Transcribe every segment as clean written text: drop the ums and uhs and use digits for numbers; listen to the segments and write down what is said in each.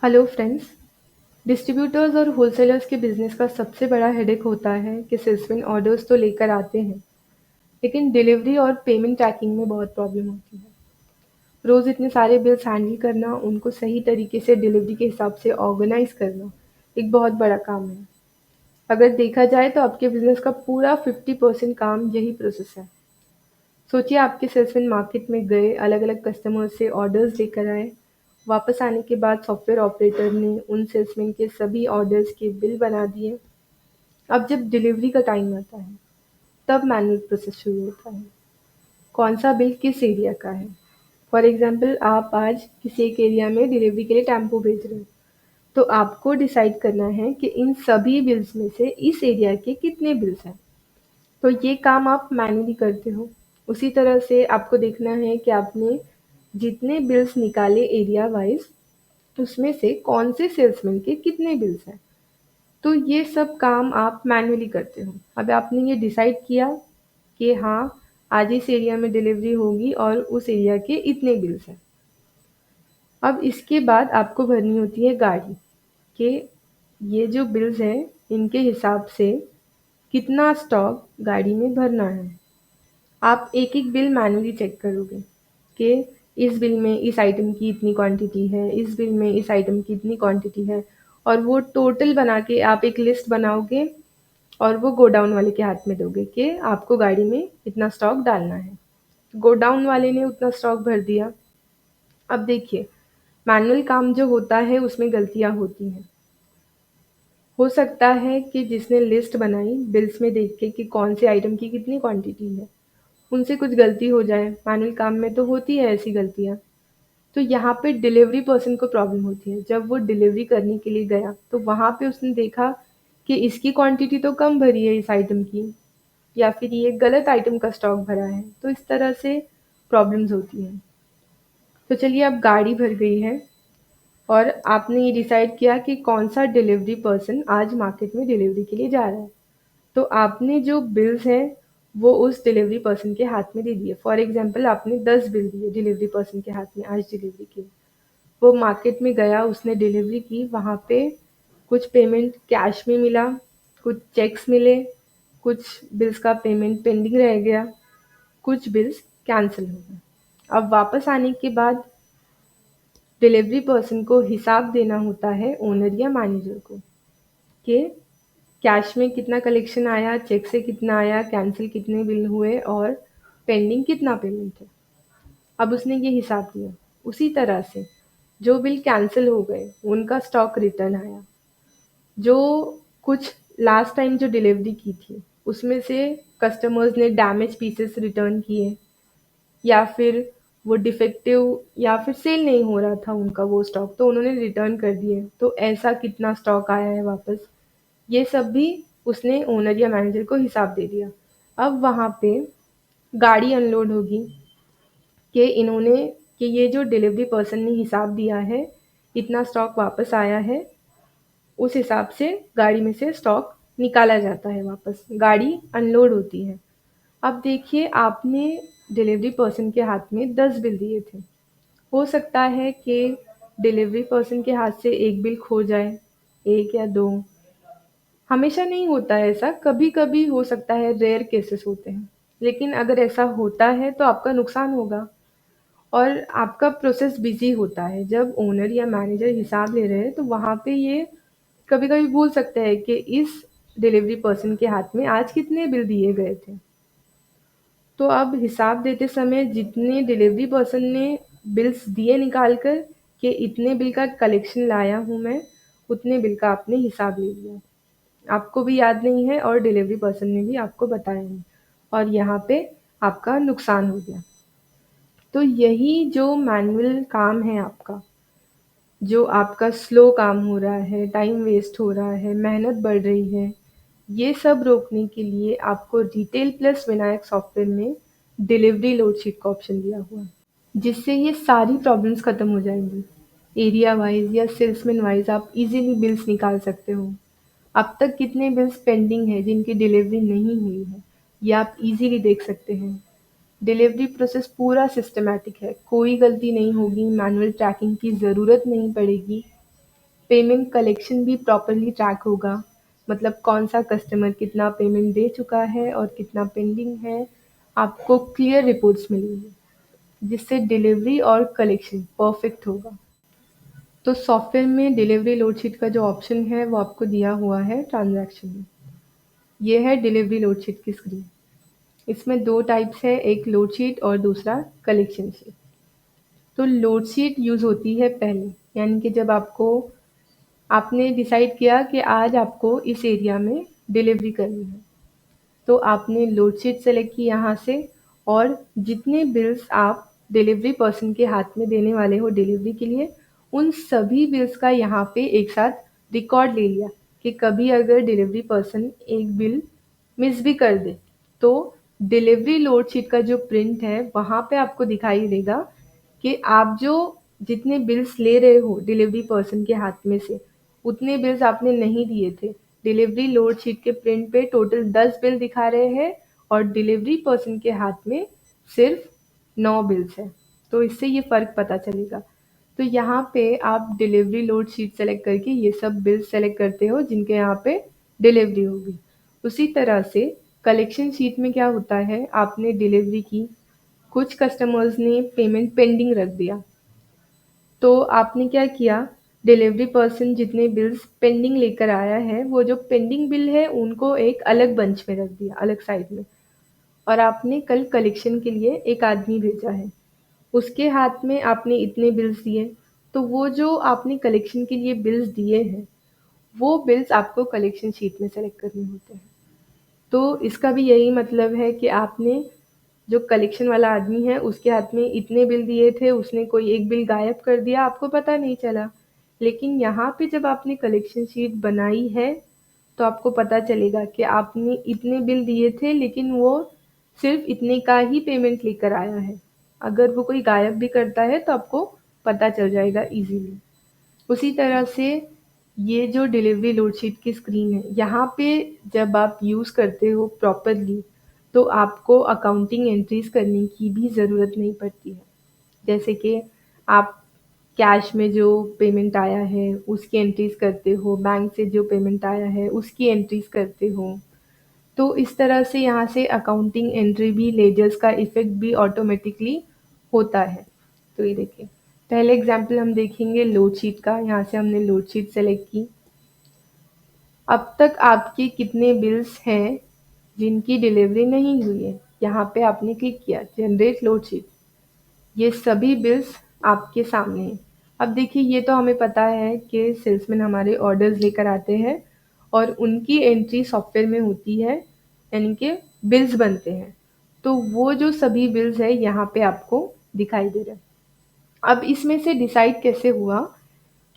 Hello friends. Distributors और wholesalers के business का सबसे बड़ा हेडेक होता है कि सेल्समैन ऑर्डर्स तो लेकर आते हैं, लेकिन डिलीवरी और पेमेंट ट्रैकिंग में बहुत प्रॉब्लम होती है। रोज़ इतने सारे बिल्स हैंडल करना, उनको सही तरीके से डिलीवरी के हिसाब से ऑर्गेनाइज करना एक बहुत बड़ा काम है। अगर देखा जाए तो आपके बिजनेस का पूरा 50% काम यही प्रोसेस है। सोचिए आपके सेल्समैन मार्केट में गए, अलग-अलग कस्टमर्स से ऑर्डर्स लेकर आए। वापस आने के बाद सॉफ्टवेयर ऑपरेटर ने उन सेल्समैन के सभी ऑर्डर्स के बिल बना दिए। अब जब डिलीवरी का टाइम आता है, तब मैनुअल प्रोसेस शुरू होता है। कौन सा बिल किस एरिया का है? फॉर एग्जाम्पल आप आज किसी एक एरिया में डिलीवरी के लिए टेम्पो भेज रहे हो, तो आपको डिसाइड करना है कि इन सभी बिल्स में से इस एरिया के कितने बिल्स हैं। तो ये काम आप मैन्युअली करते हो। उसी तरह से आपको देखना है कि आपने जितने बिल्स निकाले एरिया वाइज, उसमें से कौन से सेल्समैन के कितने बिल्स हैं। तो ये सब काम आप मैन्युअली करते हो। अब आपने ये डिसाइड किया कि हाँ, आज इस एरिया में डिलीवरी होगी और उस एरिया के इतने बिल्स हैं। अब इसके बाद आपको भरनी होती है गाड़ी कि ये जो बिल्स हैं, इनके हिसाब से कितना स्टॉक गाड़ी में भरना है। आप एक-एक बिल मैन्युअली चेक करोगे कि इस बिल में इस आइटम की इतनी क्वांटिटी है, इस बिल में इस आइटम की इतनी क्वांटिटी है, और वो टोटल बना के आप एक लिस्ट बनाओगे और वो गोडाउन वाले के हाथ में दोगे कि आपको गाड़ी में इतना स्टॉक डालना है। गोडाउन वाले ने उतना स्टॉक भर दिया। अब देखिए, मैनुअल काम जो होता है उसमें गलतियाँ होती हैं। हो सकता है कि जिसने लिस्ट बनाई बिल्स में देख के कि कौन से आइटम की कितनी क्वांटिटी है, उनसे कुछ गलती हो जाए। मैनुअल काम में तो होती है ऐसी गलतियाँ। तो यहाँ पे डिलीवरी पर्सन को प्रॉब्लम होती है। जब वो डिलीवरी करने के लिए गया, तो वहाँ पे उसने देखा कि इसकी क्वांटिटी तो कम भरी है इस आइटम की, या फिर ये गलत आइटम का स्टॉक भरा है। तो इस तरह से प्रॉब्लम्स होती हैं। तो चलिए, अब गाड़ी भर गई है और आपने ये डिसाइड किया कि कौन सा डिलीवरी पर्सन आज मार्केट में डिलीवरी के लिए जा रहा है। तो आपने जो बिल्स हैं, वो उस डिलीवरी पर्सन के हाथ में दे दिए। फॉर एग्जांपल आपने 10 बिल दिए डिलीवरी पर्सन के हाथ में आज डिलीवरी के। वो मार्केट में गया, उसने डिलीवरी की, वहाँ पे कुछ पेमेंट कैश में मिला, कुछ चेक्स मिले, कुछ बिल्स का पेमेंट पेंडिंग रह गया, कुछ बिल्स कैंसिल हो गए। अब वापस आने के बाद डिलीवरी पर्सन को हिसाब देना होता है ओनर या मैनेजर को कि कैश में कितना कलेक्शन आया, चेक से कितना आया, कैंसिल कितने बिल हुए और पेंडिंग कितना पेमेंट है। अब उसने ये हिसाब दिया। उसी तरह से जो बिल कैंसिल हो गए, उनका स्टॉक रिटर्न आया। जो कुछ लास्ट टाइम जो डिलीवरी की थी, उसमें से कस्टमर्स ने डैमेज पीसेस रिटर्न किए, या फिर वो डिफेक्टिव या फिर सेल नहीं हो रहा था उनका वो स्टॉक, तो उन्होंने रिटर्न कर दिए। तो ऐसा कितना स्टॉक आया है वापस, ये सब भी उसने ओनर या मैनेजर को हिसाब दे दिया। अब वहाँ पे गाड़ी अनलोड होगी कि इन्होंने कि ये जो डिलीवरी पर्सन ने हिसाब दिया है, इतना स्टॉक वापस आया है, उस हिसाब से गाड़ी में से स्टॉक निकाला जाता है वापस, गाड़ी अनलोड होती है। अब देखिए, आपने डिलीवरी पर्सन के हाथ में 10 बिल दिए थे। हो सकता है कि डिलीवरी पर्सन के हाथ से एक बिल खो जाए, 1 या 2। हमेशा नहीं होता है ऐसा, कभी-कभी हो सकता है, रेयर केसेस होते हैं। लेकिन अगर ऐसा होता है तो आपका नुकसान होगा और आपका प्रोसेस बिज़ी होता है। जब ओनर या मैनेजर हिसाब ले रहे हैं, तो वहाँ पे ये कभी-कभी भूल सकते हैं कि इस डिलीवरी पर्सन के हाथ में आज कितने बिल दिए गए थे। तो अब हिसाब देते समय जितने डिलीवरी पर्सन ने बिल्स दिए निकाल कर कि इतने बिल का कलेक्शन लाया हूँ मैं, उतने बिल का आपने हिसाब ले लिया। आपको भी याद नहीं है और डिलीवरी पर्सन ने भी आपको बताया नहीं, और यहाँ पे आपका नुकसान हो गया। तो यही जो मैनुअल काम है आपका, जो आपका स्लो काम हो रहा है, टाइम वेस्ट हो रहा है, मेहनत बढ़ रही है, ये सब रोकने के लिए आपको रिटेल प्लस विनायक सॉफ्टवेयर में डिलीवरी लोड शीट का ऑप्शन दिया हुआ है, जिससे ये सारी प्रॉब्लम्स खत्म हो जाएंगी। एरिया वाइज या सेल्समैन वाइज आप इजीली बिल्स निकाल सकते हो। अब तक कितने बिल्स पेंडिंग है जिनकी डिलीवरी नहीं हुई है, ये आप इजीली देख सकते हैं। डिलीवरी प्रोसेस पूरा सिस्टमैटिक है, कोई गलती नहीं होगी, मैनुअल ट्रैकिंग की ज़रूरत नहीं पड़ेगी। पेमेंट कलेक्शन भी प्रॉपर्ली ट्रैक होगा, मतलब कौन सा कस्टमर कितना पेमेंट दे चुका है और कितना पेंडिंग है, आपको क्लियर रिपोर्ट्स मिलेंगी, जिससे डिलीवरी और कलेक्शन परफेक्ट होगा। तो सॉफ्टवेयर में डिलीवरी लोड शीट का जो ऑप्शन है वो आपको दिया हुआ है ट्रांजैक्शन में। ये है डिलीवरी लोड शीट की स्क्रीन। इसमें 2 टाइप्स है, एक लोड शीट और दूसरा कलेक्शन शीट। तो लोड शीट यूज़ होती है पहले, यानी कि जब आपने डिसाइड किया कि आज आपको इस एरिया में डिलीवरी करनी है, तो आपने लोड शीट सेलेक्ट की यहाँ से, और जितने बिल्स आप डिलीवरी पर्सन के हाथ में देने वाले हो डिलीवरी के लिए, उन सभी बिल्स का यहाँ पे एक साथ रिकॉर्ड ले लिया कि कभी अगर डिलीवरी पर्सन एक बिल मिस भी कर दे, तो डिलीवरी लोड शीट का जो प्रिंट है वहाँ पे आपको दिखाई देगा कि आप जो जितने बिल्स ले रहे हो डिलीवरी पर्सन के हाथ में से, उतने बिल्स आपने नहीं दिए थे। डिलीवरी लोड शीट के प्रिंट पे टोटल 10 बिल दिखा रहे हैं और डिलीवरी पर्सन के हाथ में सिर्फ 9 बिल्स हैं। तो इससे ये फ़र्क पता चलेगा। तो यहाँ पे आप डिलीवरी लोड शीट सेलेक्ट करके ये सब बिल्स सेलेक्ट करते हो जिनके यहाँ पे डिलीवरी होगी। उसी तरह से कलेक्शन शीट में क्या होता है, आपने डिलीवरी की, कुछ कस्टमर्स ने पेमेंट पेंडिंग रख दिया, तो आपने क्या किया, डिलीवरी पर्सन जितने बिल्स पेंडिंग लेकर आया है, वो जो पेंडिंग बिल है उनको एक अलग बंच में रख दिया, अलग साइड में। और आपने कल कलेक्शन के लिए एक आदमी भेजा है, उसके हाथ में आपने इतने बिल्स दिए, तो वो जो आपने कलेक्शन के लिए बिल्स दिए हैं, वो बिल्स आपको कलेक्शन शीट में सेलेक्ट करने होते हैं। तो इसका भी यही मतलब है कि आपने जो कलेक्शन वाला आदमी है उसके हाथ में इतने बिल दिए थे, उसने कोई एक बिल गायब कर दिया, आपको पता नहीं चला। लेकिन यहाँ पे जब आपने कलेक्शन शीट बनाई है, तो आपको पता चलेगा कि आपने इतने बिल दिए थे लेकिन वो सिर्फ इतने का ही पेमेंट लेकर आया है। अगर वो कोई गायब भी करता है तो आपको पता चल जाएगा ईज़िली। उसी तरह से ये जो डिलीवरी लोड शीट की स्क्रीन है, यहाँ पे जब आप यूज़ करते हो प्रॉपरली, तो आपको अकाउंटिंग एंट्रीज़ करने की भी ज़रूरत नहीं पड़ती है। जैसे कि आप कैश में जो पेमेंट आया है उसकी एंट्रीज़ करते हो, बैंक से जो पेमेंट आया है उसकी एंट्रीज़ करते हो। तो इस तरह से यहाँ से अकाउंटिंग एंट्री भी, लेजर्स का इफ़ेक्ट भी ऑटोमेटिकली होता है। तो ये देखिए, पहले एग्जांपल हम देखेंगे लोड शीट का। यहाँ से हमने लोड शीट सेलेक्ट की। अब तक आपके कितने बिल्स हैं जिनकी डिलीवरी नहीं हुई है, यहाँ पे आपने क्लिक किया जनरेट लोड शीट। ये सभी बिल्स आपके सामने हैं। अब देखिए, ये तो हमें पता है कि सेल्समैन हमारे ऑर्डर्स लेकर आते हैं और उनकी एंट्री सॉफ्टवेयर में होती है, यानी कि बिल्स बनते हैं। तो वो जो सभी बिल्स है यहाँ पे आपको दिखाई दे रहा है। अब इसमें से डिसाइड कैसे हुआ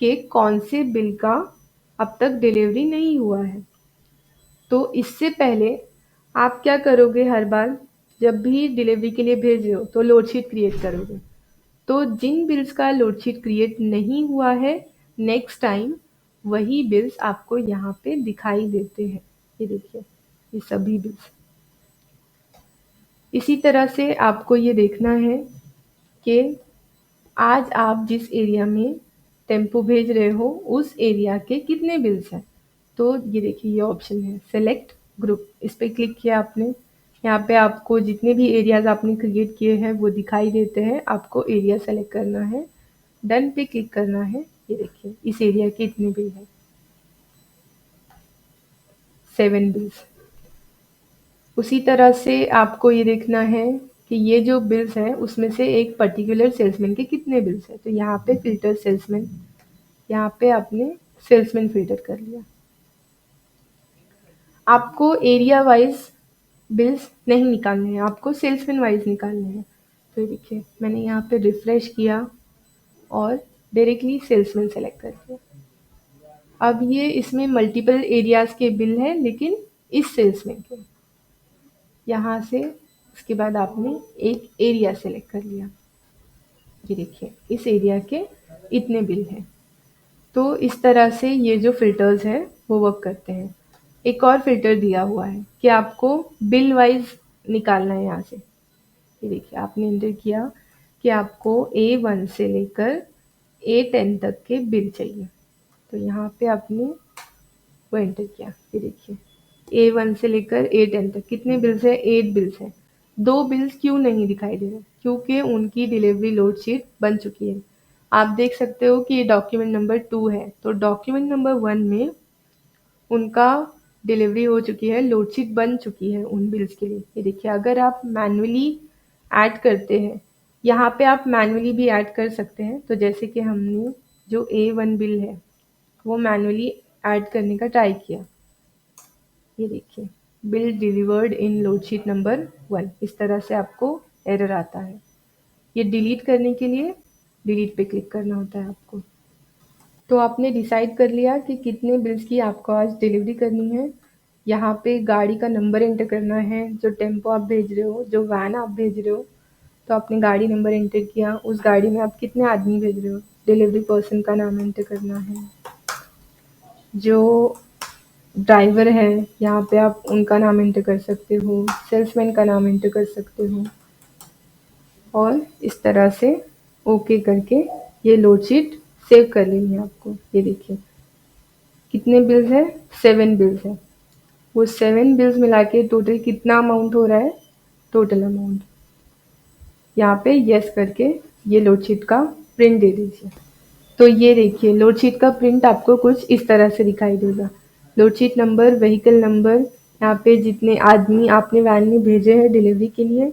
कि कौन से बिल का अब तक डिलीवरी नहीं हुआ है। तो इससे पहले आप क्या करोगे, हर बार जब भी डिलीवरी के लिए भेज रहे हो तो लोड शीट क्रिएट करोगे। तो जिन बिल्स का लोड शीट क्रिएट नहीं हुआ है, नेक्स्ट टाइम वही बिल्स आपको यहाँ पे दिखाई देते हैं। ये देखिए, ये सभी बिल्स। इसी तरह से आपको ये देखना है कि आज आप जिस एरिया में टेम्पो भेज रहे हो उस एरिया के कितने बिल्स हैं। तो ये देखिए, ये ऑप्शन है सेलेक्ट ग्रुप, इस पर क्लिक किया आपने। यहाँ पे आपको जितने भी एरियाज आपने क्रिएट किए हैं वो दिखाई देते हैं। आपको एरिया सेलेक्ट करना है, डन पे क्लिक करना है। ये देखिए, इस एरिया के इतने बिल हैं, 7 बिल्स। उसी तरह से आपको ये देखना है कि ये जो बिल्स हैं उसमें से एक पर्टिकुलर सेल्समैन के कितने बिल्स हैं। तो यहाँ पे फिल्टर सेल्समैन, यहाँ पे आपने सेल्समैन फिल्टर कर लिया। आपको एरिया वाइज बिल्स नहीं निकालने हैं, आपको सेल्समैन वाइज निकालने हैं। तो ये देखिए, मैंने यहाँ पे रिफ्रेश किया और डायरेक्टली सेल्समैन सेलेक्ट कर दिया। अब ये इसमें मल्टीपल एरियाज के बिल हैं लेकिन इस सेल्समैन के। यहाँ से उसके बाद आपने एक एरिया सेलेक्ट कर लिया। ये देखिए, इस एरिया के इतने बिल हैं। तो इस तरह से ये जो फ़िल्टर्स हैं वो वर्क करते हैं। एक और फ़िल्टर दिया हुआ है कि आपको बिल वाइज़ निकालना है यहाँ से। ये देखिए, आपने एंटर किया कि आपको A1 से लेकर A10 तक के बिल चाहिए। तो यहाँ पे आपने वो एंटर किया, ये देखिए A1 से लेकर A10 तक कितने बिल्स है, 8 बिल्स है। 2 बिल्स क्यों नहीं दिखाई दे रहे, क्योंकि उनकी डिलीवरी लोड शीट बन चुकी है। आप देख सकते हो कि ये डॉक्यूमेंट नंबर 2 है, तो डॉक्यूमेंट नंबर 1 में उनका डिलीवरी हो चुकी है, लोड शीट बन चुकी है उन बिल्स के लिए। ये देखिए अगर आप मैन्युअली ऐड करते हैं, यहाँ पे आप मैन्युअली भी ऐड कर सकते हैं। तो जैसे कि हमने जो A1 बिल है वो मैन्युअली ऐड करने का ट्राई किया, ये देखिए बिल डिलीवर्ड इन लोड शीट नंबर 1, इस तरह से आपको एरर आता है। ये डिलीट करने के लिए डिलीट पे क्लिक करना होता है आपको। तो आपने डिसाइड कर लिया कि कितने बिल्स की आपको आज डिलीवरी करनी है। यहाँ पे गाड़ी का नंबर एंटर करना है, जो टेम्पो आप भेज रहे हो, जो वैन आप भेज रहे हो। तो आपने गाड़ी नंबर एंटर किया, उस गाड़ी में आप कितने आदमी भेज रहे हो, डिलीवरी पर्सन का नाम एंटर करना है। जो ड्राइवर है यहाँ पे आप उनका नाम एंटर कर सकते हो, सेल्समैन का नाम एंटर कर सकते हो, और इस तरह से ओके करके ये लोड शीट सेव कर लेनी है आपको। ये देखिए कितने बिल्स हैं, 7 बिल्स हैं। वो 7 बिल्स मिला के टोटल कितना अमाउंट हो रहा है, टोटल अमाउंट यहाँ पे यस करके ये लोड शीट का प्रिंट दे दीजिए। तो ये देखिए लोड शीट का प्रिंट आपको कुछ इस तरह से दिखाई देगा। Load sheet number, vehicle number, यहाँ पे जितने आदमी आपने वैन में भेजे हैं डिलीवरी के लिए,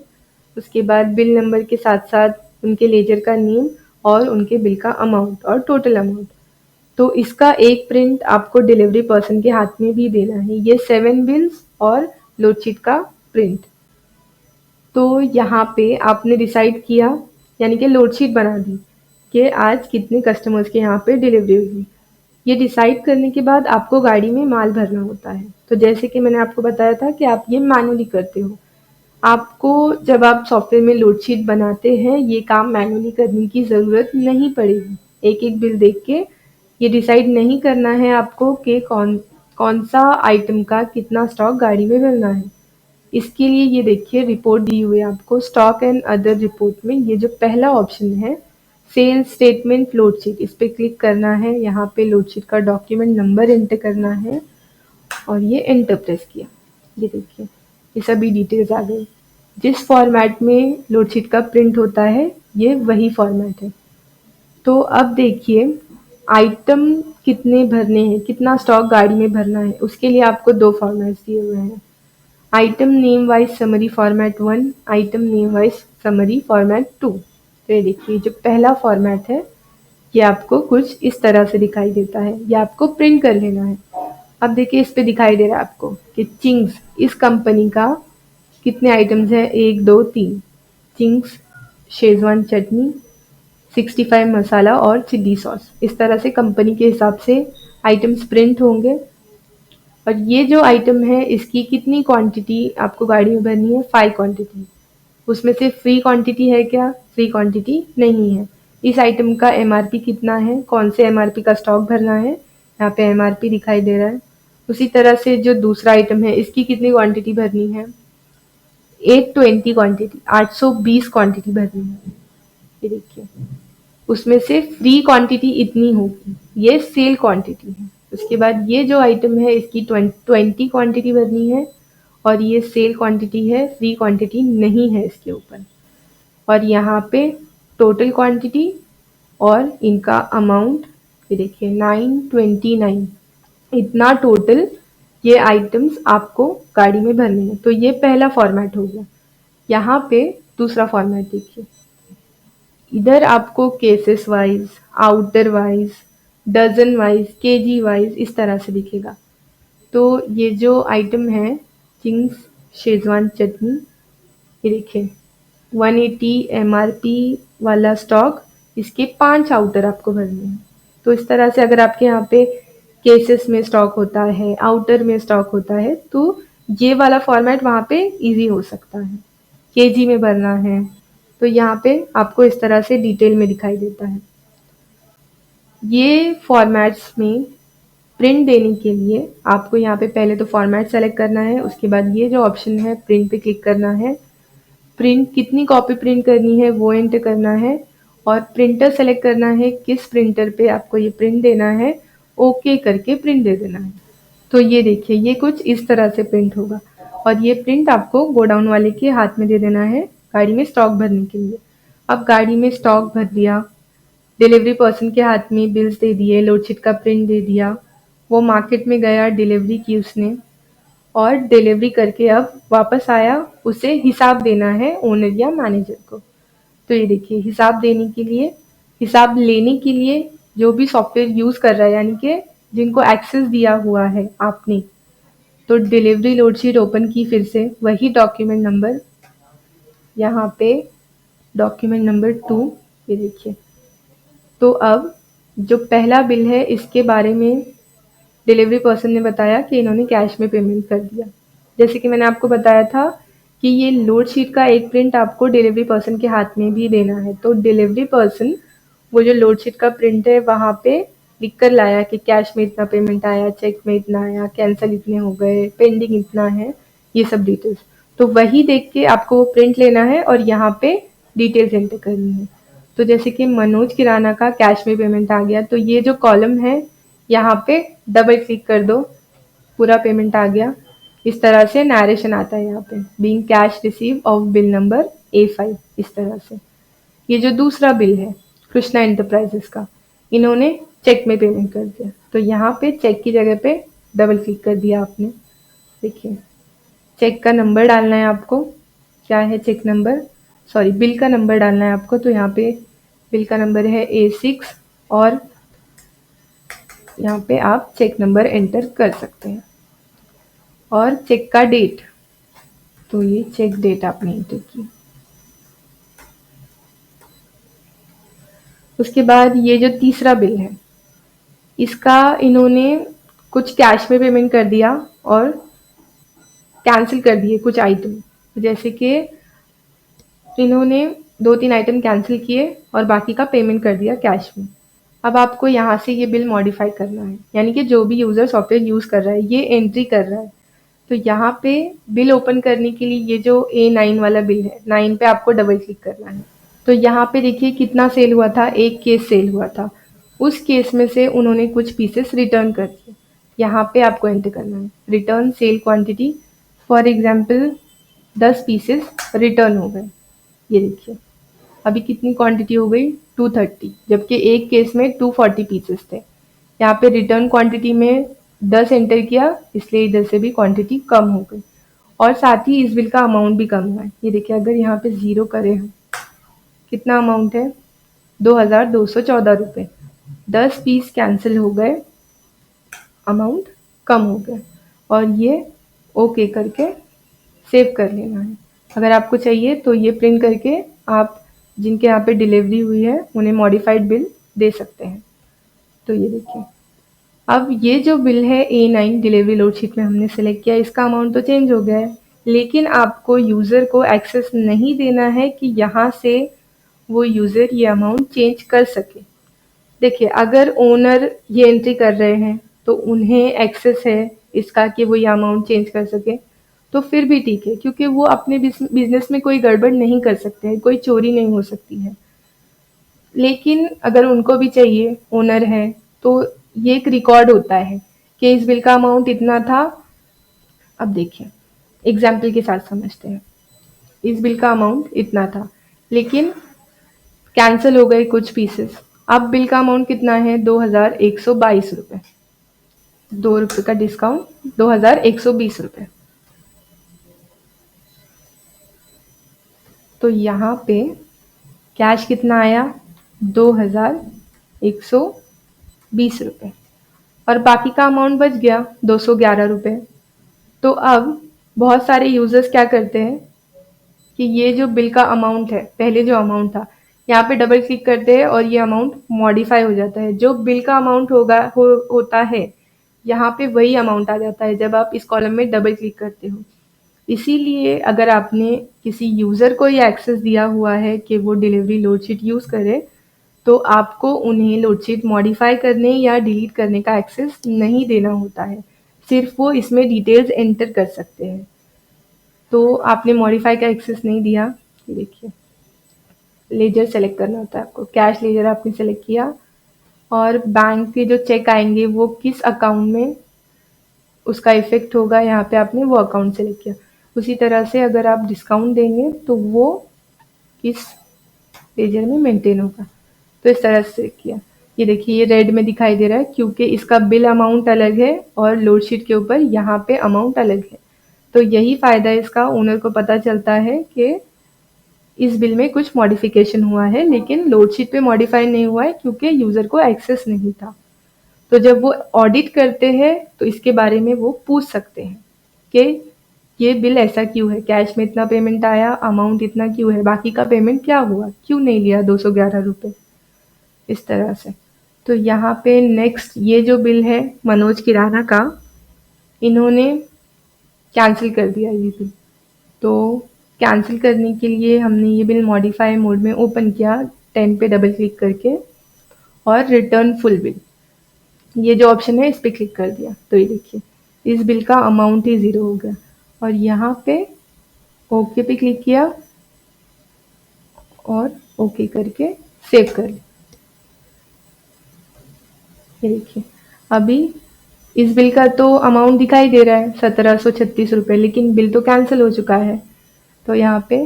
उसके बाद बिल नंबर के साथ साथ उनके लेजर का नेम और उनके बिल का अमाउंट और टोटल अमाउंट। तो इसका एक प्रिंट आपको डिलीवरी पर्सन के हाथ में भी देना है, ये 7 बिल्स और लोड शीट का प्रिंट। तो यहाँ पे आपने डिसाइड किया, यानी कि लोड शीट बना दी कि आज कितने कस्टमर्स के यहाँ पे डिलीवरी होगी। ये डिसाइड करने के बाद आपको गाड़ी में माल भरना होता है। तो जैसे कि मैंने आपको बताया था कि आप ये मैन्युअली करते हो। आपको जब आप सॉफ्टवेयर में लोड शीट बनाते हैं, ये काम मैन्युअली करने की ज़रूरत नहीं पड़ेगी। एक-एक बिल देख के ये डिसाइड नहीं करना है आपको कि कौन सा आइटम का कितना स्टॉक गाड़ी में भरना है। इसके लिए ये देखिए रिपोर्ट दी हुई है आपको, स्टॉक एंड अदर रिपोर्ट में ये जो पहला ऑप्शन है सेल्स स्टेटमेंट लोड शीट, इस पे क्लिक करना है। यहाँ पे लोड शीट का डॉक्यूमेंट नंबर एंटर करना है और ये एंटर प्रेस किया। ये देखिए ये सभी डिटेल्स आ गई। जिस फॉर्मेट में लोड शीट का प्रिंट होता है ये वही फॉर्मेट है। तो अब देखिए आइटम कितने भरने हैं, कितना स्टॉक गाड़ी में भरना है, उसके लिए आपको 2 फॉर्मेट्स दिए हुए हैं। Item name wise summary format 1, item name wise summary format 2। तो ये देखिए जो पहला फॉर्मेट है ये आपको कुछ इस तरह से दिखाई देता है, ये आपको प्रिंट कर लेना है। अब देखिए इस पे दिखाई दे रहा है आपको कि चिंग्स इस कंपनी का कितने आइटम्स है, 1 2 3। चिंग्स शेजवान चटनी, 65 मसाला और चिल्ली सॉस, इस तरह से कंपनी के हिसाब से आइटम्स प्रिंट होंगे। और ये जो आइटम है इसकी कितनी क्वांटिटी आपको गाड़ी में भरनी है, 5 क्वांटिटी। उसमें से फ्री क्वांटिटी है क्या, फ्री क्वांटिटी नहीं है। इस आइटम का एमआरपी कितना है, कौन से एमआरपी का स्टॉक भरना है, यहाँ पे एमआरपी दिखाई दे रहा है। उसी तरह से जो दूसरा आइटम है इसकी कितनी क्वांटिटी भरनी है, 820 क्वांटिटी, 820 क्वांटिटी भरनी है। ये देखिए उसमें से फ्री क्वांटिटी इतनी होगी, ये सेल क्वांटिटी है। उसके बाद ये जो आइटम है इसकी 20 क्वांटिटी भरनी है और ये सेल क्वांटिटी है, फ्री क्वांटिटी नहीं है इसके ऊपर। और यहाँ पे टोटल क्वांटिटी और इनका अमाउंट, ये देखिए 929, इतना टोटल ये आइटम्स आपको गाड़ी में भरने हैं। तो ये पहला फॉर्मेट हो गया। यहाँ पे दूसरा फॉर्मेट देखिए, इधर आपको cases wise, outer wise, dozen wise, KG wise इस तरह से दिखेगा। तो ये जो आइटम है चिंग्स शेजवान चटनी, ये देखिए 180 एमआरपी वाला स्टॉक, इसके 5 आउटर आपको भरने हैं। तो इस तरह से अगर आपके यहाँ पे केसेस में स्टॉक होता है, आउटर में स्टॉक होता है, तो ये वाला फॉर्मेट वहाँ पे इजी हो सकता है। केजी में भरना है तो यहाँ पे आपको इस तरह से डिटेल में दिखाई देता है। ये फॉर्मेट्स में प्रिंट देने के लिए आपको यहाँ पे पहले तो फॉर्मेट सेलेक्ट करना है, उसके बाद ये जो ऑप्शन है प्रिंट पे क्लिक करना है। प्रिंट कितनी कॉपी प्रिंट करनी है वो एंटर करना है और प्रिंटर सेलेक्ट करना है, किस प्रिंटर पे आपको ये प्रिंट देना है ओके करके प्रिंट दे देना है। तो ये देखिए ये कुछ इस तरह से प्रिंट होगा और ये प्रिंट आपको गोडाउन वाले के हाथ में दे देना है गाड़ी में स्टॉक भरने के लिए। अब गाड़ी में स्टॉक भर दिया, डिलीवरी पर्सन के हाथ में बिल्स दे दिए, लोडशीट का प्रिंट दे दिया, वो मार्केट में गया, डिलीवरी की उसने और डिलीवरी करके अब वापस आया, उसे हिसाब देना है ओनर या मैनेजर को। तो ये देखिए हिसाब देने के लिए, हिसाब लेने के लिए जो भी सॉफ्टवेयर यूज़ कर रहा है यानी कि जिनको एक्सेस दिया हुआ है आपने, तो डिलीवरी लोडशीट ओपन की फिर से वही डॉक्यूमेंट नंबर, यहाँ पे डॉक्यूमेंट नंबर 2, ये देखिए। तो अब जो पहला बिल है इसके बारे में डिलीवरी पर्सन ने बताया कि इन्होंने कैश में पेमेंट कर दिया। जैसे कि मैंने आपको बताया था कि ये लोड शीट का एक प्रिंट आपको डिलीवरी पर्सन के हाथ में भी देना है। तो डिलीवरी पर्सन वो जो लोड शीट का प्रिंट है वहाँ पे लिख कर लाया कि कैश में इतना पेमेंट आया, चेक में इतना आया, कैंसिल इतने हो गए, पेंडिंग इतना है, ये सब डिटेल्स। तो वही देख के आपको वो प्रिंट लेना है और यहाँ पे डिटेल्स एंटर करनी है। तो जैसे कि मनोज किराना का कैश में पेमेंट आ गया, तो ये जो कॉलम है यहाँ पे डबल क्लिक कर दो, पूरा पेमेंट आ गया। इस तरह से नरेशन आता है यहाँ पे, being cash receive of bill number A5, इस तरह से। ये जो दूसरा बिल है कृष्णा एंटरप्राइजेस का, इन्होंने चेक में पेमेंट कर दिया, तो यहाँ पे चेक की जगह पे डबल क्लिक कर दिया आपने। देखिए चेक का नंबर डालना है आपको, क्या है चेक नंबर, सॉरी बिल का नंबर डालना है आपको। तो यहाँ पे बिल का नंबर है A6 और यहाँ पे आप चेक नंबर एंटर कर सकते हैं और चेक का डेट, तो ये चेक डेट आपने एंटर की। उसके बाद ये जो तीसरा बिल है इसका इन्होंने कुछ कैश में पेमेंट कर दिया और कैंसिल कर दिए कुछ आइटम, जैसे कि इन्होंने 2-3 आइटम कैंसिल किए और बाकी का पेमेंट कर दिया कैश में। अब आपको यहाँ से ये बिल मॉडिफाई करना है, यानी कि जो भी यूज़र सॉफ्टवेयर यूज़ कर रहा है ये एंट्री कर रहा है। तो यहाँ पे बिल ओपन करने के लिए ये जो A9 वाला बिल है, 9 पे आपको डबल क्लिक करना है। तो यहाँ पे देखिए कितना सेल हुआ था, एक केस सेल हुआ था, उस केस में से उन्होंने कुछ पीसेस रिटर्न कर दिए। यहाँ पे आपको एंटर करना है return sale quantity, for example 10 pieces return हो गए। ये देखिए अभी कितनी क्वांटिटी हो गई, 230, जबकि एक केस में 240 पीसेस थे। यहाँ पे रिटर्न क्वांटिटी में 10 एंटर किया, इसलिए इधर से भी क्वांटिटी कम हो गई और साथ ही इस बिल का अमाउंट भी कम हुआ है। ये देखिए अगर यहाँ पे ज़ीरो करें हम, कितना अमाउंट है, 2214 रुपये। 10 पीस कैंसिल हो गए, अमाउंट कम हो गया और ये ओके करके सेव कर लेना है। अगर आपको चाहिए तो ये प्रिंट करके आप जिनके यहाँ पे डिलीवरी हुई है उन्हें मॉडिफाइड बिल दे सकते हैं। तो ये देखिए अब ये जो बिल है A9 डिलीवरी लोड शीट में हमने सेलेक्ट किया, इसका अमाउंट तो चेंज हो गया है, लेकिन आपको यूज़र को एक्सेस नहीं देना है कि यहाँ से वो यूज़र ये अमाउंट चेंज कर सके। देखिए अगर ओनर ये एंट्री कर रहे हैं तो उन्हें एक्सेस है इसका कि वो ये अमाउंट चेंज कर सके, तो फिर भी ठीक है क्योंकि वो अपने बिजनेस में कोई गड़बड़ नहीं कर सकते हैं, कोई चोरी नहीं हो सकती है। लेकिन अगर उनको भी चाहिए, ओनर है, तो ये एक रिकॉर्ड होता है कि इस बिल का अमाउंट इतना था। अब देखिए एग्जाम्पल के साथ समझते हैं, इस बिल का अमाउंट इतना था लेकिन कैंसिल हो गए कुछ पीसेस। अब बिल का अमाउंट कितना है, 2122 रुपये, 2 रुपये का डिस्काउंट, 2120 रुपये। तो यहाँ पे कैश कितना आया, 2120 रुपये और बाकी का अमाउंट बच गया 211 रुपये। तो अब बहुत सारे यूजर्स क्या करते हैं कि ये जो बिल का अमाउंट है, पहले जो अमाउंट था, यहाँ पे डबल क्लिक करते हैं और ये अमाउंट मॉडिफाई हो जाता है। जो बिल का अमाउंट होता है यहाँ पे वही अमाउंट आ जाता है जब आप इस कॉलम में डबल क्लिक करते हो। इसीलिए अगर आपने किसी यूज़र को ये एक्सेस दिया हुआ है कि वो डिलीवरी लोड शीट यूज़ करे, तो आपको उन्हें लोड शीट मॉडिफाई करने या डिलीट करने का एक्सेस नहीं देना होता है, सिर्फ वो इसमें डिटेल्स एंटर कर सकते हैं। तो आपने मॉडिफाई का एक्सेस नहीं दिया, देखिए लेजर सेलेक्ट करना होता है आपको, कैश लेजर आपने सेलेक्ट किया, और बैंक के जो चेक आएंगे वो किस अकाउंट में उसका इफेक्ट होगा, यहाँ पे आपने वो अकाउंट सेलेक्ट किया। उसी तरह से अगर आप डिस्काउंट देंगे तो वो किस लेजर में मेंटेन होगा, तो इस तरह से किया। ये देखिए ये रेड में दिखाई दे रहा है क्योंकि इसका बिल अमाउंट अलग है और लोड शीट के ऊपर यहाँ पे अमाउंट अलग है। तो यही फायदा है इसका, ओनर को पता चलता है कि इस बिल में कुछ मॉडिफिकेशन हुआ है लेकिन लोड शीट पे मॉडिफाई नहीं हुआ है क्योंकि यूजर को एक्सेस नहीं था। तो जब वो ऑडिट करते हैं तो इसके बारे में वो पूछ सकते हैं कि ये बिल ऐसा क्यों है, कैश में इतना पेमेंट आया, अमाउंट इतना क्यों है, बाकी का पेमेंट क्या हुआ, क्यों नहीं लिया 211 रुपये, इस तरह से। तो यहाँ पे नेक्स्ट ये जो बिल है मनोज किराना का, इन्होंने कैंसिल कर दिया ये बिल। तो कैंसिल करने के लिए हमने ये बिल मॉडिफाई मोड में ओपन किया 10 पे डबल क्लिक करके और रिटर्न फुल बिल, ये जो ऑप्शन है इस पर क्लिक कर दिया। तो ये देखिए इस बिल का अमाउंट ही 0 हो गया और यहाँ पे ओके पे क्लिक किया और ओके करके सेव कर लिया। ये देखिए अभी इस बिल का तो अमाउंट दिखाई दे रहा है 1736 रुपये, लेकिन बिल तो कैंसिल हो चुका है। तो यहाँ पे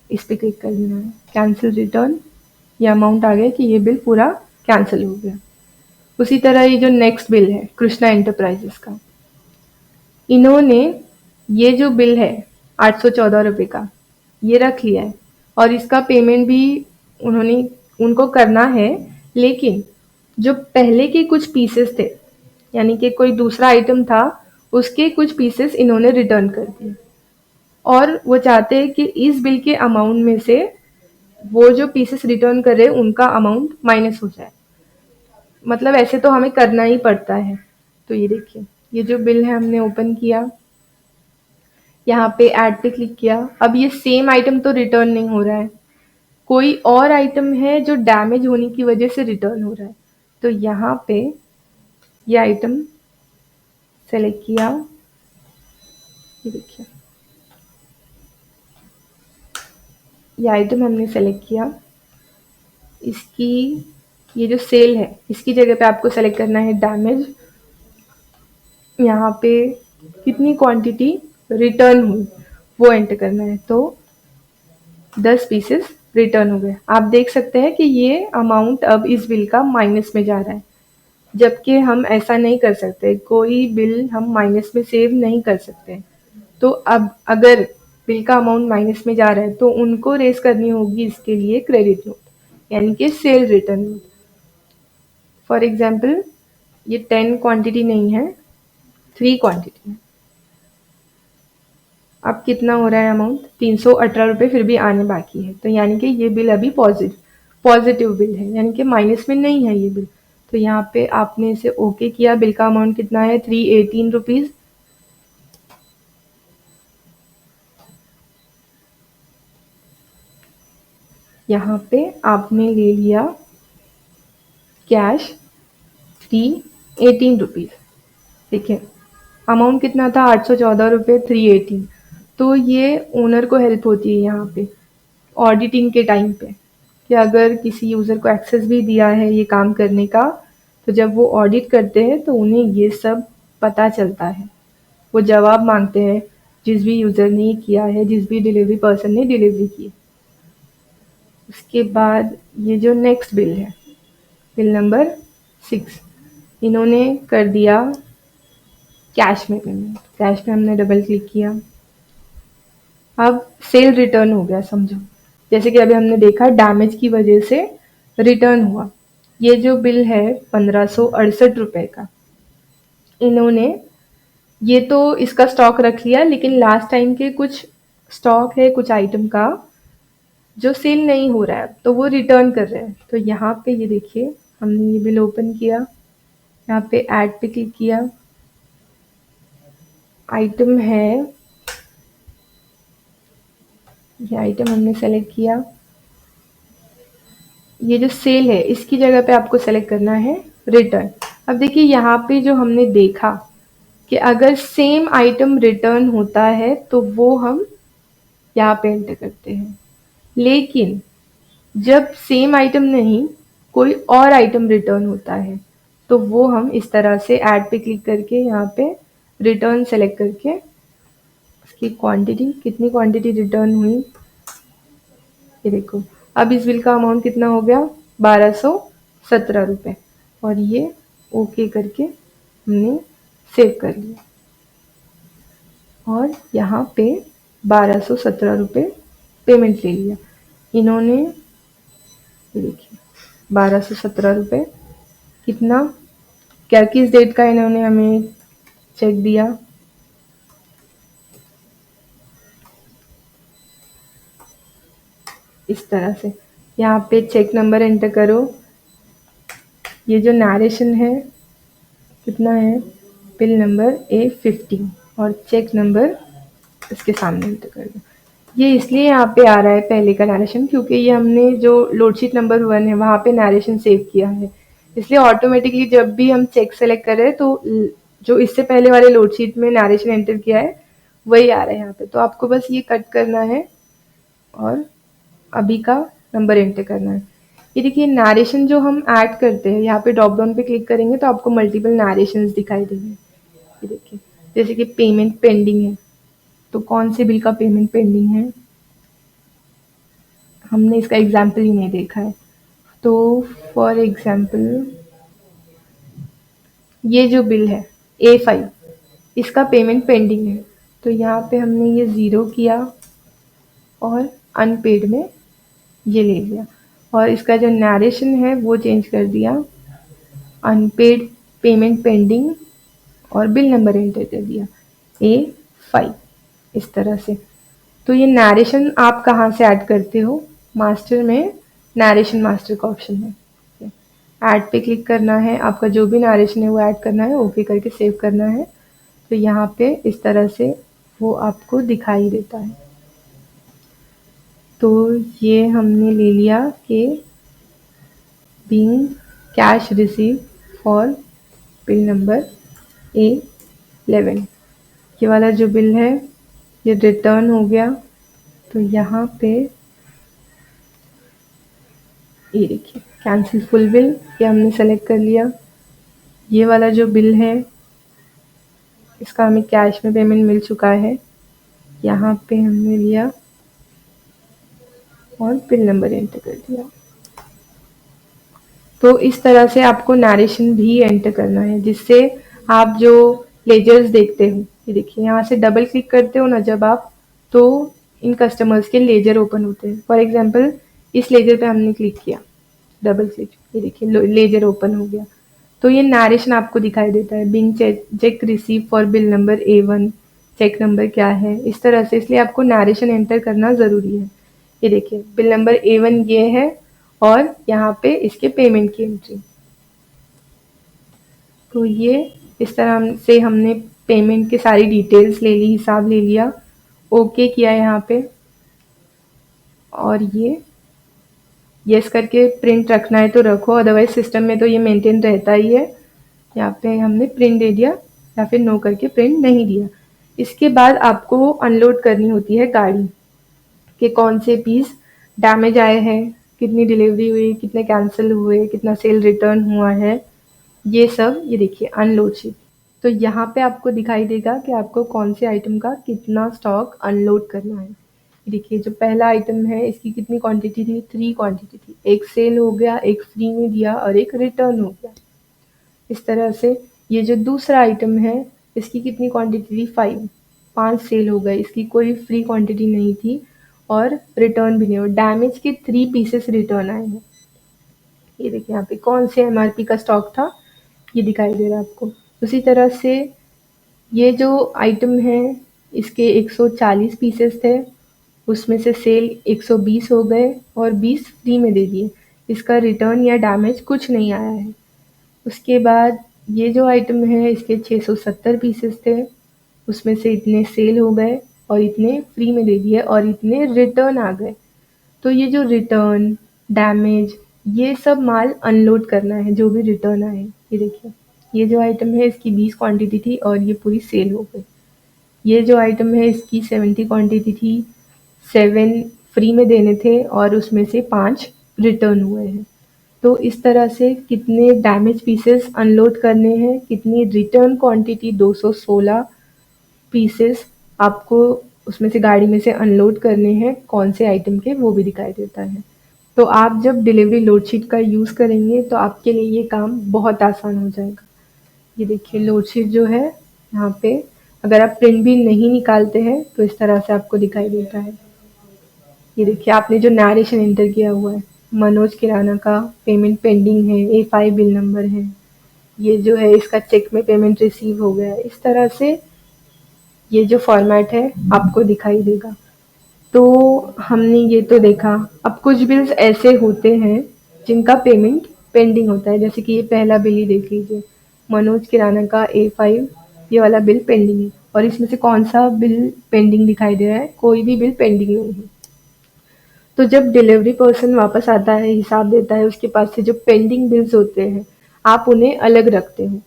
इस पे क्लिक कर देना है, कैंसिल रिटर्न, ये अमाउंट आ गया कि ये बिल पूरा कैंसिल हो गया। उसी तरह ये जो नेक्स्ट बिल है कृष्णा एंटरप्राइजेस का, इन्होंने ये जो बिल है 814 रुपये का ये रख लिया है और इसका पेमेंट भी उन्होंने उनको करना है, लेकिन जो पहले के कुछ पीसेस थे यानी कि कोई दूसरा आइटम था उसके कुछ पीसेस इन्होंने रिटर्न कर दिए और वो चाहते हैं कि इस बिल के अमाउंट में से वो जो पीसेस रिटर्न कर रहे हैं उनका अमाउंट माइनस हो जाए। मतलब ऐसे तो हमें करना ही पड़ता है। तो ये देखिए ये जो बिल है हमने ओपन किया, यहाँ पे ऐड पे क्लिक किया। अब ये सेम आइटम तो रिटर्न नहीं हो रहा है, कोई और आइटम है जो डैमेज होने की वजह से रिटर्न हो रहा है। तो यहाँ पे ये आइटम सेलेक्ट किया, ये देखिए ये आइटम हमने सेलेक्ट किया, इसकी ये जो सेल है इसकी जगह पे आपको सेलेक्ट करना है डैमेज। यहाँ पे कितनी क्वांटिटी रिटर्न हुई वो एंटर करना है, तो 10 पीसेस रिटर्न हो गए। आप देख सकते हैं कि ये अमाउंट अब इस बिल का माइनस में जा रहा है, जबकि हम ऐसा नहीं कर सकते, कोई बिल हम माइनस में सेव नहीं कर सकते। तो अब अगर बिल का अमाउंट माइनस में जा रहा है तो उनको रेस करनी होगी इसके लिए क्रेडिट नोट यानी कि cell return note. For example ये 10 क्वांटिटी नहीं है, 3 क्वांटिटी है। अब कितना हो रहा है अमाउंट 318 रुपये फिर भी आने बाकी है, तो यानी कि ये बिल अभी पॉजिटिव बिल है यानी कि माइनस में नहीं है ये बिल। तो यहाँ पे आपने इसे ओके किया, बिल का अमाउंट कितना है 318 रुपीज़। यहाँ पे आपने ले लिया कैश 318 रुपीज़। देखिए अमाउंट कितना था 814 रुपये 318। तो ये ओनर को हेल्प होती है यहाँ पे ऑडिटिंग के टाइम पे कि अगर किसी यूज़र को एक्सेस भी दिया है ये काम करने का तो जब वो ऑडिट करते हैं तो उन्हें ये सब पता चलता है। वो जवाब मांगते हैं जिस भी यूज़र ने किया है, जिस भी डिलीवरी पर्सन ने डिलीवरी की। उसके बाद ये जो नेक्स्ट बिल है बिल नंबर 6, इन्होंने कर दिया कैश में पेमेंट। कैश में हमने डबल क्लिक किया, अब सेल रिटर्न हो गया समझो, जैसे कि अभी हमने देखा डैमेज की वजह से रिटर्न हुआ। ये जो बिल है 1568 रुपये का, इन्होंने ये तो इसका स्टॉक रख लिया लेकिन लास्ट टाइम के कुछ स्टॉक है कुछ आइटम का जो सेल नहीं हो रहा है तो वो रिटर्न कर रहे हैं। तो यहाँ पे ये देखिए हमने ये बिल ओपन किया, यहाँ पे ऐड पे क्लिक किया, आइटम है ये आइटम हमने सेलेक्ट किया। ये जो सेल है इसकी जगह पे आपको सेलेक्ट करना है रिटर्न। अब देखिए यहाँ पे जो हमने देखा कि अगर सेम आइटम रिटर्न होता है तो वो हम यहाँ पे एंटर करते हैं, लेकिन जब सेम आइटम नहीं कोई और आइटम रिटर्न होता है, तो वो हम इस तरह से ऐड पे क्लिक करके यहाँ पे रिटर्न सेलेक्ट करके उसकी क्वांटिटी, कितनी क्वांटिटी रिटर्न हुई, ये देखो अब इस बिल का अमाउंट कितना हो गया, 1217 रुपये, और ये ओके करके हमने सेव कर लिया और यहाँ पे 1217 रुपये पेमेंट ले लिया इन्होंने। ये देखिए 1217 रुपये, कितना, क्या किस डेट का इन्होंने हमें चेक दिया, इस तरह से। यहाँ पे चेक नंबर एंटर करो, ये जो नरेशन है कितना है, बिल नंबर A15 और चेक नंबर इसके सामने एंटर कर दो। ये इसलिए यहाँ पे आ रहा है पहले का नरेशन क्योंकि ये हमने जो लोडशीट नंबर 1 है वहाँ पे नरेशन सेव किया है, इसलिए ऑटोमेटिकली जब भी हम चेक सेलेक्ट कर रहे हैं तो जो इससे पहले वाले लोडशीट में नरेशन एंटर किया है वही आ रहा है यहाँ पे। तो आपको बस ये कट करना है और अभी का नंबर एंटर करना है। ये देखिए नरेशन जो हम ऐड करते हैं, यहाँ पे ड्रॉप डाउन पे क्लिक करेंगे तो आपको मल्टीपल नरेशंस दिखाई देंगे। ये देखिए जैसे कि पेमेंट पेंडिंग है, तो कौन से बिल का पेमेंट पेंडिंग है, हमने इसका एग्जाम्पल ही नहीं देखा है। तो फॉर एग्जाम्पल ये जो बिल है A5, इसका पेमेंट पेंडिंग है, तो यहाँ पे हमने ये 0 किया और अनपेड में ये ले लिया और इसका जो नरेशन है वो चेंज कर दिया, अनपेड पेमेंट पेंडिंग और बिल नंबर एंटर कर दिया A5 इस तरह से। तो ये नरेशन आप कहाँ से ऐड करते हो, मास्टर में नरेशन मास्टर का ऑप्शन है, ऐड पे क्लिक करना है, आपका जो भी नरेशन है वो ऐड करना है, ओके करके सेव करना है। तो यहाँ पे इस तरह से वो आपको दिखाई देता है। तो ये हमने ले लिया कि being cash receive for bill number A11, ये वाला जो बिल है ये रिटर्न हो गया। तो यहाँ पे ये देखिए कैंसिल फुल बिल, ये हमने सेलेक्ट कर लिया। ये वाला जो बिल है इसका हमें कैश में पेमेंट मिल चुका है, यहाँ पे हमने लिया और बिल नंबर एंटर कर दिया। तो इस तरह से आपको नरेशन भी एंटर करना है जिससे आप जो लेजर्स देखते हो, ये देखिए यहाँ से डबल क्लिक करते हो ना जब आप, तो इन कस्टमर्स के लेजर ओपन होते हैं। फॉर एग्जांपल इस लेजर पे हमने क्लिक किया, डबल क्लिक, ये देखिए लेजर ओपन हो गया। तो ये नरेशन आपको दिखाई देता है, being cheque receive for bill number A1, cheque number क्या है, इस तरह से। इसलिए आपको नरेशन एंटर करना ज़रूरी है। ये देखिए बिल नंबर A1 ये है और यहाँ पे इसके पेमेंट की एंट्री। तो ये इस तरह से हमने पेमेंट की सारी डिटेल्स ले ली, हिसाब ले लिया, ओके किया यहाँ पे, और ये यस करके प्रिंट रखना है तो रखो, अदरवाइज सिस्टम में तो ये मेंटेन रहता ही है। यहाँ पे हमने प्रिंट दे दिया या फिर नो करके प्रिंट नहीं दिया। इसके बाद आपको अनलोड करनी होती है गाड़ी के कौन से पीस डैमेज आए हैं, कितनी डिलीवरी हुई, कितने कैंसिल हुए, कितना सेल रिटर्न हुआ है, ये सब। ये देखिए अनलोड शीट, तो यहाँ पे आपको दिखाई देगा कि आपको कौन से आइटम का कितना स्टॉक अनलोड करना है। देखिए जो पहला आइटम है इसकी कितनी क्वांटिटी थी, 3 क्वांटिटी थी, एक सेल हो गया, एक फ्री में दिया और एक रिटर्न हो गया। इस तरह से ये जो दूसरा आइटम है इसकी कितनी क्वांटिटी थी, 5 सेल हो गए, इसकी कोई फ्री क्वांटिटी नहीं थी और रिटर्न भी नहीं, और डैमेज के 3 पीसेस रिटर्न आए हैं। ये देखिए यहाँ पे कौन से MRP का स्टॉक था ये दिखाई दे रहा है आपको। उसी तरह से ये जो आइटम है इसके 140 पीसेस थे, उसमें से सेल 120 हो गए और 20 फ्री में दे दिए, इसका रिटर्न या डैमेज कुछ नहीं आया है। उसके बाद ये जो आइटम है इसके 670 पीसेस थे, उसमें से इतने सेल हो गए और इतने फ्री में दे दिए और इतने रिटर्न आ गए। तो ये जो रिटर्न, डैमेज, ये सब माल अनलोड करना है जो भी रिटर्न आए। ये देखिए ये जो आइटम है इसकी 20 क्वांटिटी थी और ये पूरी सेल हो गई। ये जो आइटम है इसकी 70 क्वांटिटी थी, 7 फ्री में देने थे और उसमें से 5 रिटर्न हुए हैं। तो इस तरह से कितने डैमेज पीसेस अनलोड करने हैं, कितनी रिटर्न क्वांटिटी 216 पीसेस आपको उसमें से गाड़ी में से अनलोड करने हैं, कौन से आइटम के, वो भी दिखाई देता है। तो आप जब डिलीवरी लोड शीट का यूज़ करेंगे तो आपके लिए ये काम बहुत आसान हो जाएगा। ये देखिए लोड शीट जो है यहाँ पे, अगर आप प्रिंट भी नहीं निकालते हैं तो इस तरह से आपको दिखाई देता है। ये देखिए आपने जो नैरेशन एंटर किया हुआ है, मनोज किराना का पेमेंट पेंडिंग है, A5 बिल नंबर है, ये जो है इसका चेक में पेमेंट रिसीव हो गया है, इस तरह से ये जो फॉर्मेट है आपको दिखाई देगा। तो हमने ये तो देखा। अब कुछ बिल्स ऐसे होते हैं जिनका पेमेंट पेंडिंग होता है, जैसे कि ये पहला बिल ही देख लीजिए, मनोज किराना का A5, ये वाला बिल पेंडिंग है और इसमें से कौन सा बिल पेंडिंग दिखाई दे रहा है, कोई भी बिल पेंडिंग नहीं है। तो जब डिलीवरी पर्सन वापस आता है, हिसाब देता है, उसके पास से जो पेंडिंग बिल्स होते हैं आप उन्हें अलग रखते हो।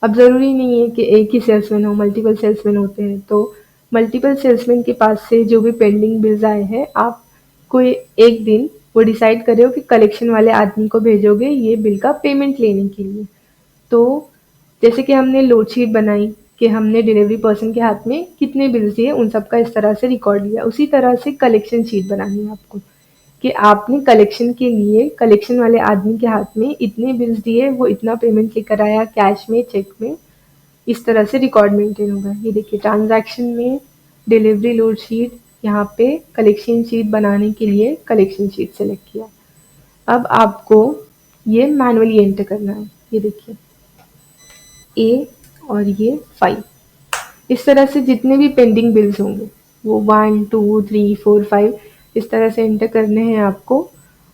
अब ज़रूरी नहीं है कि एक ही सेल्समैन हो, मल्टीपल सेल्समैन होते हैं, तो मल्टीपल सेल्समैन के पास से जो भी पेंडिंग बिल्स आए हैं, आप कोई एक दिन वो डिसाइड करे हो कि कलेक्शन वाले आदमी को भेजोगे ये बिल का पेमेंट लेने के लिए। तो जैसे कि हमने लोड शीट बनाई कि हमने डिलीवरी पर्सन के हाथ में कितने बिल्स दिए, उन सब का इस तरह से रिकॉर्ड लिया, उसी तरह से कलेक्शन शीट बनानी है आपको कि आपने कलेक्शन के लिए कलेक्शन वाले आदमी के हाथ में इतने बिल्स दिए, वो इतना पेमेंट लेकर आया, कैश में, चेक में, इस तरह से रिकॉर्ड मेंटेन होगा। ये देखिए ट्रांजैक्शन में डिलीवरी लोड शीट, यहाँ पे कलेक्शन शीट बनाने के लिए कलेक्शन शीट सेलेक्ट किया। अब आपको ये मैनुअली एंटर करना है। ये देखिए ए और ये 5, इस तरह से जितने भी पेंडिंग बिल्स होंगे वो 1 2 3 4 5 इस तरह से एंटर करने हैं आपको।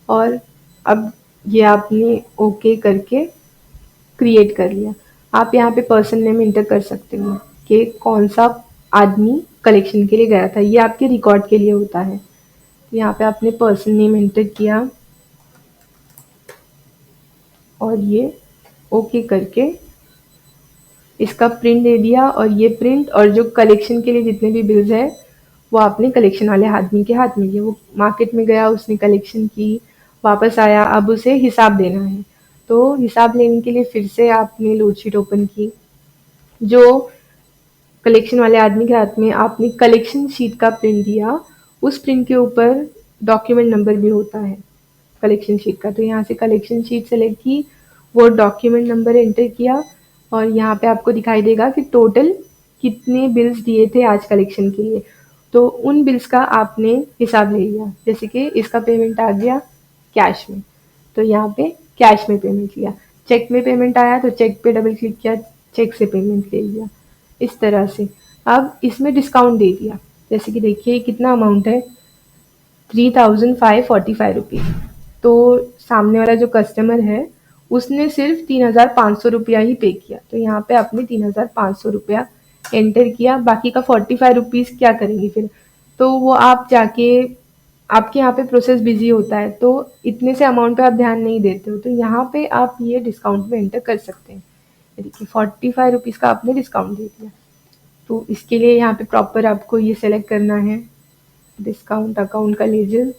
और अब ये आपने ओके करके क्रिएट कर लिया। आप यहाँ पे पर्सन नेम एंटर कर सकते हो कि कौन सा आदमी कलेक्शन के लिए गया था, ये आपके रिकॉर्ड के लिए होता है। तो यहाँ पे आपने पर्सन नेम एंटर किया और ये ओके करके इसका प्रिंट दे दिया। और ये प्रिंट और जो कलेक्शन के लिए जितने भी बिल्स हैं वो आपने कलेक्शन वाले आदमी के हाथ में दिए। वो मार्केट में गया, उसने कलेक्शन की, वापस आया, अब उसे हिसाब देना है। तो हिसाब लेने के लिए फिर से आपने लोड शीट ओपन की। जो कलेक्शन वाले आदमी के हाथ में आपने कलेक्शन शीट का प्रिंट दिया, उस प्रिंट के ऊपर डॉक्यूमेंट नंबर भी होता है कलेक्शन शीट का। तो यहाँ से कलेक्शन शीट सेलेक्ट की, वो डॉक्यूमेंट नंबर एंटर किया और यहाँ पे आपको दिखाई देगा कि टोटल कितने बिल्स दिए थे आज कलेक्शन के लिए। तो उन बिल्स का आपने हिसाब ले लिया, जैसे कि इसका पेमेंट आ गया कैश में, तो यहाँ पे कैश में पेमेंट लिया। चेक में पेमेंट आया तो चेक पे डबल क्लिक किया, चेक से पेमेंट ले लिया, इस तरह से। अब इसमें डिस्काउंट दे दिया, जैसे कि देखिए कितना अमाउंट है, 3545 रुपीज़। तो सामने वाला जो कस्टमर है उसने सिर्फ 3500 रुपया ही पे किया, तो यहाँ पे आपने 3500 रुपया एंटर किया। बाकी का 45 रुपीज़ क्या करेंगे फिर, तो वो आप जाके, आपके यहाँ पे प्रोसेस बिजी होता है तो इतने से अमाउंट पे आप ध्यान नहीं देते हो, तो यहाँ पे आप ये डिस्काउंट में एंटर कर सकते हैं। ये देखिए 45 रुपीज़ का आपने डिस्काउंट दे दिया। तो इसके लिए यहाँ पे प्रॉपर आपको ये सेलेक्ट करना है, डिस्काउंट अकाउंट का लीजिए,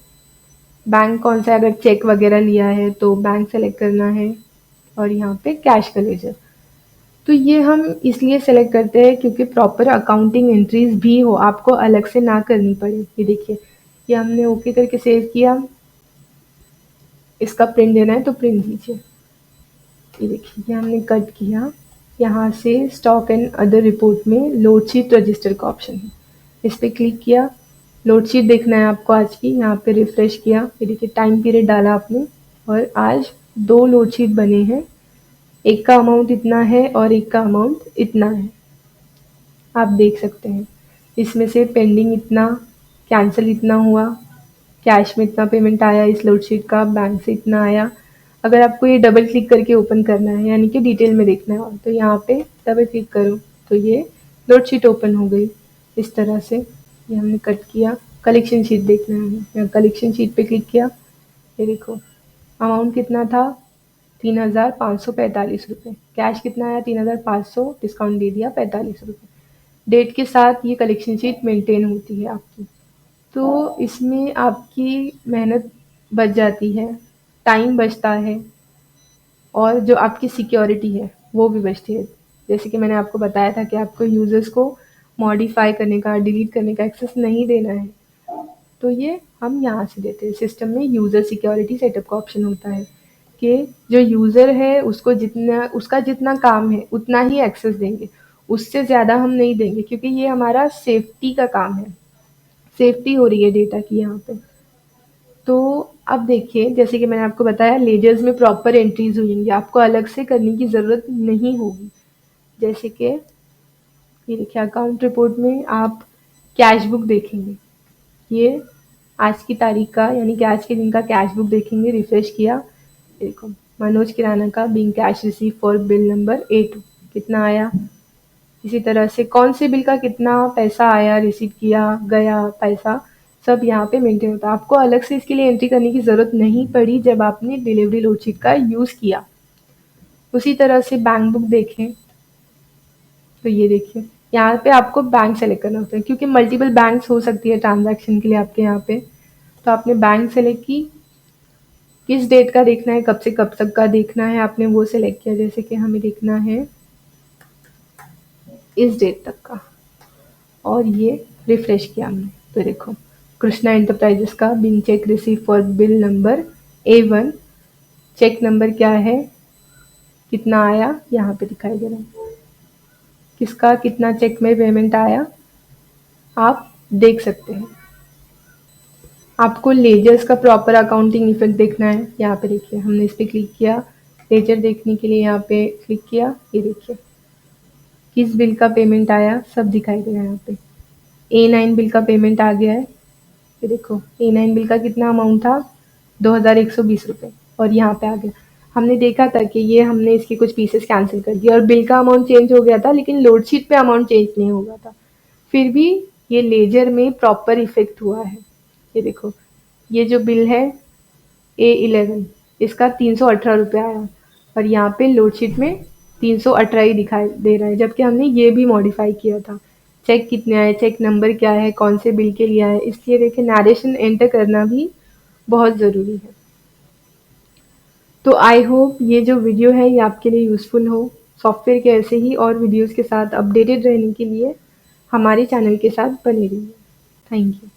बैंक कौन सा है, अगर चेक वगैरह लिया है तो बैंक सेलेक्ट करना है और यहाँ पे कैश का लेजर। तो ये हम इसलिए सेलेक्ट करते हैं क्योंकि प्रॉपर अकाउंटिंग एंट्रीज भी हो, आपको अलग से ना करनी पड़े। ये देखिए ये हमने ओके करके सेव किया, इसका प्रिंट देना है तो प्रिंट दीजिए। ये देखिए ये हमने कट किया, यहाँ से स्टॉक एंड अदर रिपोर्ट में लोड शीट रजिस्टर का ऑप्शन है, इस पर क्लिक किया। लोड शीट देखना है आपको आज की, यहाँ पे रिफ्रेश किया, ये देखिए टाइम पीरियड डाला आपने और आज 2 लोड शीट बने हैं, एक का अमाउंट इतना है और एक का अमाउंट इतना है। आप देख सकते हैं इसमें से पेंडिंग इतना, कैंसिल इतना हुआ, कैश में इतना पेमेंट आया इस लोड शीट का, बैंक से इतना आया। अगर आपको ये डबल क्लिक करके ओपन करना है यानी कि डिटेल में देखना है और तो यहाँ पे डबल क्लिक करो तो ये लोड शीट ओपन हो गई। इस तरह से ये हमने कट किया। कलेक्शन शीट देखना है हमें, यहाँ कलेक्शन शीट पे क्लिक किया, ये देखो अमाउंट कितना था, 3545 रुपये, कैश कितना आया 3500, डिस्काउंट दे दिया 45 रुपये। डेट के साथ ये कलेक्शन शीट मेंटेन होती है आपकी, तो इसमें आपकी मेहनत बच जाती है टाइम बचता है और जो आपकी सिक्योरिटी है वो भी बचती है। जैसे कि मैंने आपको बताया था कि आपको यूज़र्स को मॉडिफ़ाई करने का, डिलीट करने का एक्सेस नहीं देना है, तो ये हम यहाँ से देते हैं। सिस्टम में यूज़र सिक्योरिटी सेटअप का ऑप्शन होता है कि जो यूज़र है उसका जितना काम है उतना ही एक्सेस देंगे, उससे ज़्यादा हम नहीं देंगे, क्योंकि ये हमारा सेफ्टी का काम है। सेफ्टी हो रही है डेटा की यहाँ पे। तो अब देखिए, जैसे कि मैंने आपको बताया, लेजर्स में प्रॉपर एंट्रीज होंगी, आपको अलग से करने की ज़रूरत नहीं होगी। जैसे कि ये देखिए, अकाउंट रिपोर्ट में आप कैश बुक देखेंगे, ये आज की तारीख का यानी कि आज के दिन का कैश बुक देखेंगे। रिफ्रेश किया, देखो मनोज किराना का being cash receive for bill number A2 कितना आया। इसी तरह से कौन से बिल का कितना पैसा आया, रिसीव किया गया पैसा, सब यहाँ पे मेंटेन होता है। आपको अलग से इसके लिए एंट्री करने की ज़रूरत नहीं पड़ी जब आपने डिलीवरी लोडशीट का यूज़ किया। उसी तरह से बैंक बुक देखें तो ये देखिए, यहाँ पे आपको बैंक सेलेक्ट करना होता है, क्योंकि मल्टीपल बैंक्स हो सकती है ट्रांजैक्शन के लिए आपके यहाँ पे। तो आपने बैंक सेलेक्ट की, किस डेट का देखना है, कब से कब तक का देखना है, आपने वो सेलेक्ट किया। जैसे कि हमें देखना है इस डेट तक का, और ये रिफ्रेश किया हमने तो देखो, कृष्णा एंटरप्राइजेस का bill cheque receive for bill number A1, cheque number क्या है, कितना आया, यहाँ पे दिखाई दे रहा है किसका कितना चेक में पेमेंट आया, आप देख सकते हैं। आपको लेजर्स का प्रॉपर अकाउंटिंग इफेक्ट देखना है, यहाँ पे देखिए हमने इस पर क्लिक किया, लेजर देखने के लिए यहाँ पे क्लिक किया, ये देखिए किस बिल का पेमेंट आया सब दिखाई दे रहा है यहाँ पे। A9 बिल का पेमेंट आ गया है, ये देखो A9 बिल का कितना अमाउंट था, 2120 रुपये, और यहाँ पे आ गया। हमने देखा था कि ये हमने इसके कुछ पीसेस कैंसिल कर दिए और बिल का अमाउंट चेंज हो गया था, लेकिन लोडशीट पे अमाउंट चेंज नहीं हुआ था। फिर भी ये लेजर में प्रॉपर इफेक्ट हुआ है। ये देखो, ये जो बिल है A11, इसका 318 रुपये आया, और यहाँ पे लोडशीट में 318 ही दिखाई दे रहा है, जबकि हमने ये भी मॉडिफाई किया था। चेक कितने आए, चेक नंबर क्या है, कौन से बिल के लिए आए, इसलिए देखिए नरेशन एंटर करना भी बहुत ज़रूरी है। तो आई होप ये जो वीडियो है ये आपके लिए यूज़फुल हो। सॉफ्टवेयर के ऐसे ही और वीडियोज़ के साथ अपडेटेड रहने के लिए हमारे चैनल के साथ बने रहिए। Thank you.